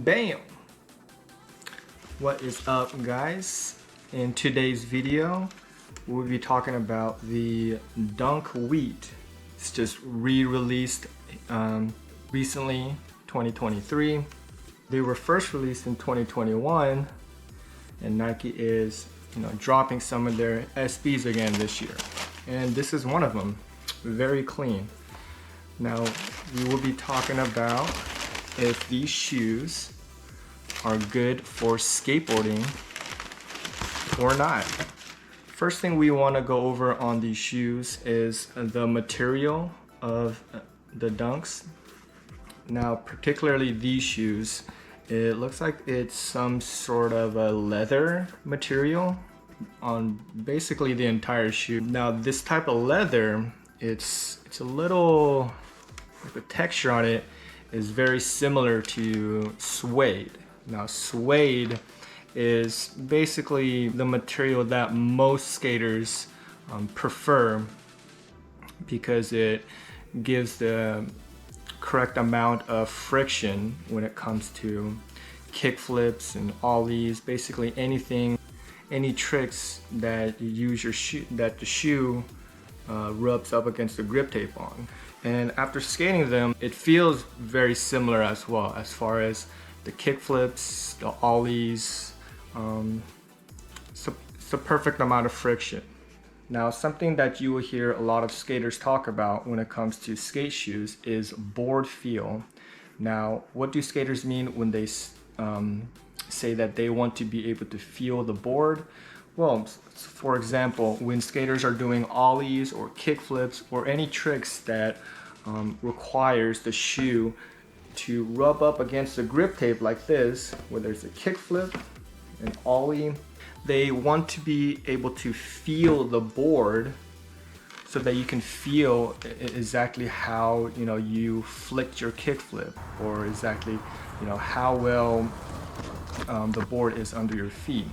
Bam! What is up, guys? In today's video, we'll be talking about the Dunk Wheat. It's just re-released recently, 2023. They were first released in 2021, and Nike is, dropping some of their SBs again this year. And this is one of them, very clean. Now, we will be talking about if these shoes are good for skateboarding or not. First thing we want to go over on these shoes is the material of the Dunks. Now, particularly these shoes, it looks like it's some sort of a leather material on basically the entire shoe. Now, this type of leather, it's a little, the texture on it is very similar to suede. Now, suede is basically the material that most skaters prefer because it gives the correct amount of friction when it comes to kick flips and ollies, basically anything, any tricks that you use your shoe, that the shoe rubs up against the grip tape on. And after skating them, it feels very similar as well, as far as the kick flips, the ollies. It's a perfect amount of friction. Now, something that you will hear a lot of skaters talk about when it comes to skate shoes is board feel. Now, what do skaters mean when they say that they want to be able to feel the board? Well, for example, when skaters are doing ollies or kick flips or any tricks that requires the shoe to rub up against the grip tape like this, whether it's a kick flip, an ollie, they want to be able to feel the board so that you can feel exactly how you flicked your kick flip, or exactly how well the board is under your feet.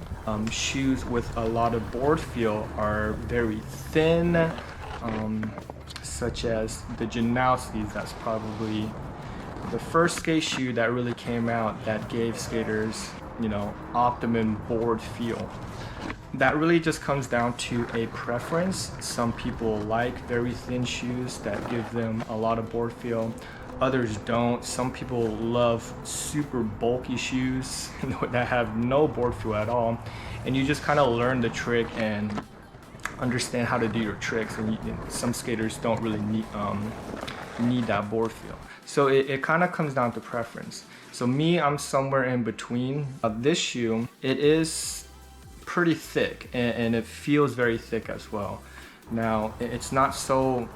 Shoes with a lot of board feel are very thin, such as the Janowskis. That's probably the first skate shoe that really came out that gave skaters, optimum board feel. That really just comes down to a preference. Some people like very thin shoes that give them a lot of board feel. Others don't. Some people love super bulky shoes that have no board feel at all. And you just kind of learn the trick and understand how to do your tricks. And some skaters don't really need that board feel. So it kind of comes down to preference. So me, I'm somewhere in between. This shoe, it is pretty thick and it feels very thick as well. Now, it's not so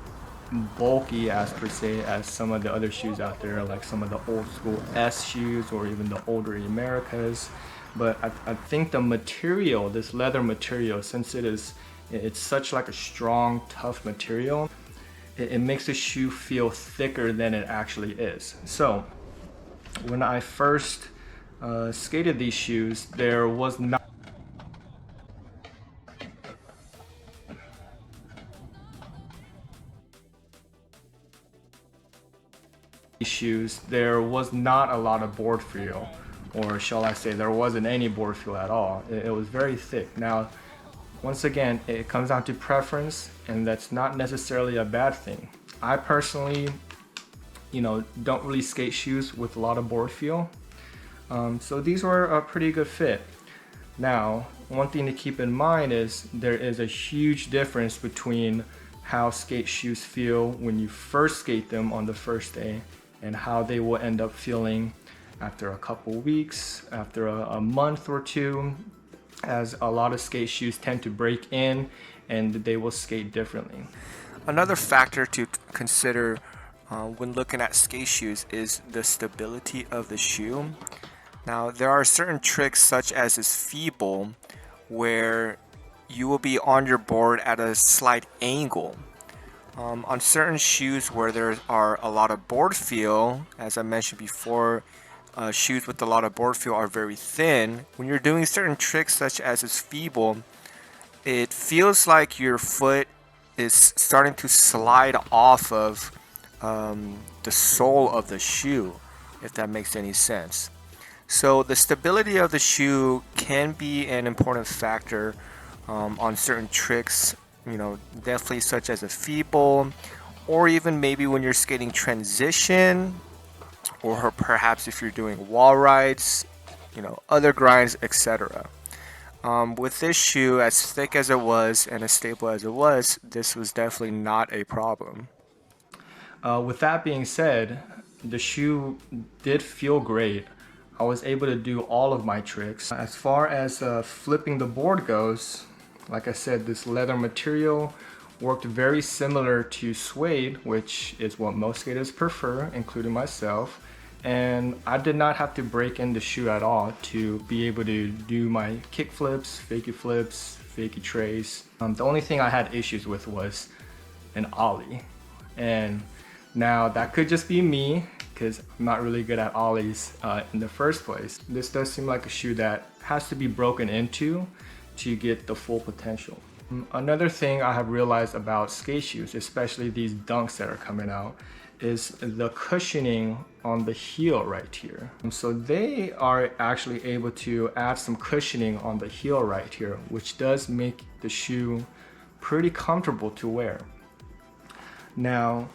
bulky as per se as some of the other shoes out there, like some of the old school S shoes or even the older Americas. But I think the material, this leather material, since it's such like a strong, tough material, it makes the shoe feel thicker than it actually is. So when I first skated these shoes, there was not a lot of board feel, or shall I say there wasn't any board feel at all. It was very thick. Now, once again, it comes down to preference, and that's not necessarily a bad thing. I personally, don't really skate shoes with a lot of board feel. So these were a pretty good fit. Now, one thing to keep in mind is there is a huge difference between how skate shoes feel when you first skate them on the first day and how they will end up feeling after a couple weeks, after a month or two, as a lot of skate shoes tend to break in and they will skate differently. Another factor to consider when looking at skate shoes is the stability of the shoe. Now, there are certain tricks such as this feeble where you will be on your board at a slight angle. On certain shoes where there are a lot of board feel, as I mentioned before, shoes with a lot of board feel are very thin. When you're doing certain tricks such as this feeble, it feels like your foot is starting to slide off of the sole of the shoe, if that makes any sense. So the stability of the shoe can be an important factor on certain tricks, definitely such as a feeble, or even maybe when you're skating transition, or perhaps if you're doing wall rides, other grinds, etc. With this shoe, as thick as it was and as stable as it was, this was definitely not a problem. With that being said, the shoe did feel great. I was able to do all of my tricks. As far as flipping the board goes, like I said, this leather material worked very similar to suede, which is what most skaters prefer, including myself. And I did not have to break in the shoe at all to be able to do my kick flips, fakie flips, fakie trace. The only thing I had issues with was an ollie. And now that could just be me because I'm not really good at ollies in the first place. This does seem like a shoe that has to be broken into to get the full potential. Another thing I have realized about skate shoes, especially these dunks that are coming out, is the cushioning on the heel right here. So they are actually able to add some cushioning on the heel right here, which does make the shoe pretty comfortable to wear. Now,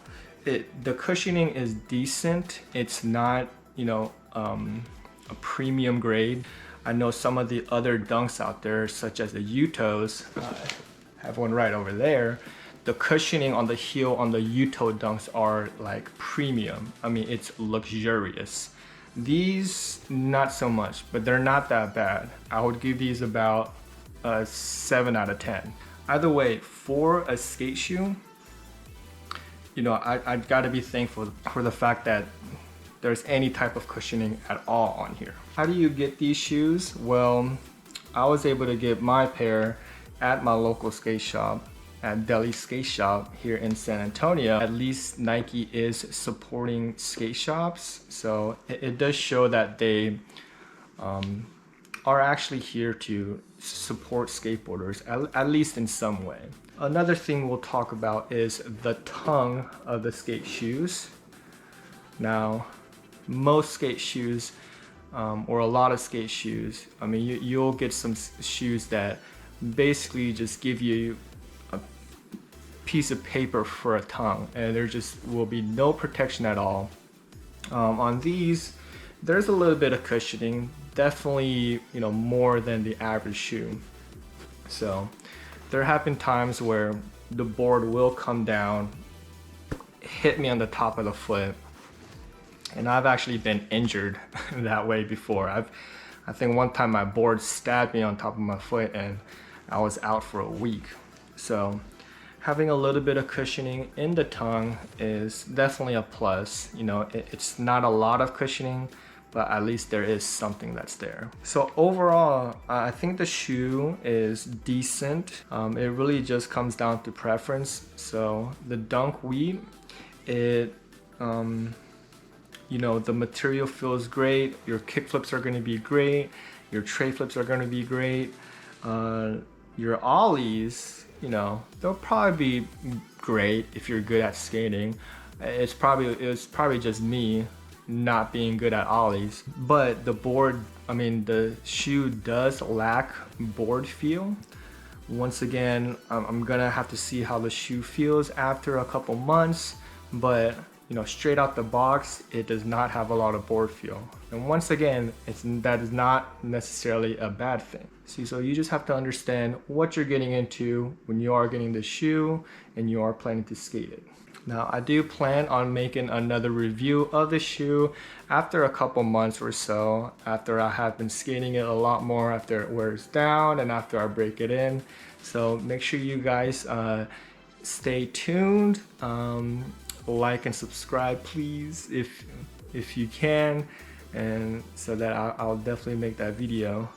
the cushioning is decent. It's not, a premium grade. I know some of the other dunks out there, such as the Utos, have one right over there. The cushioning on the heel on the Uto dunks are like premium. I mean, it's luxurious. These, not so much, but they're not that bad. I would give these about a 7 out of 10. Either way, for a skate shoe, I've got to be thankful for the fact that there's any type of cushioning at all on here. How do you get these shoes? Well, I was able to get my pair at my local skate shop, at Deli Skate Shop here in San Antonio. At least Nike is supporting skate shops, so it does show that they are actually here to support skateboarders, at least in some way. Another thing we'll talk about is the tongue of the skate shoes. Now, most skate shoes, or a lot of skate shoes, I mean, you'll get some shoes that basically just give you a piece of paper for a tongue, and there just will be no protection at all. On these, there's a little bit of cushioning, definitely, more than the average shoe. So there have been times where the board will come down, hit me on the top of the foot, and I've actually been injured that way before. I think one time my board stabbed me on top of my foot and I was out for a week. So having a little bit of cushioning in the tongue is definitely a plus. It's not a lot of cushioning, but at least there is something that's there. So overall, I think the shoe is decent. It really just comes down to preference. So the Dunk Wheat, the material feels great. Your kick flips are going to be great. Your tray flips are going to be great. Your ollies, they'll probably be great if you're good at skating. It's probably just me not being good at ollies, but the shoe does lack board feel. Once again, I'm gonna have to see how the shoe feels after a couple months, but straight out the box, it does not have a lot of board feel. And once again, that is not necessarily a bad thing. So you just have to understand what you're getting into when you are getting the shoe and you are planning to skate it. Now, I do plan on making another review of the shoe after a couple months or so, after I have been skating it a lot more, after it wears down and after I break it in. So make sure you guys stay tuned. Like and subscribe, please, if you can, and so that I'll definitely make that video.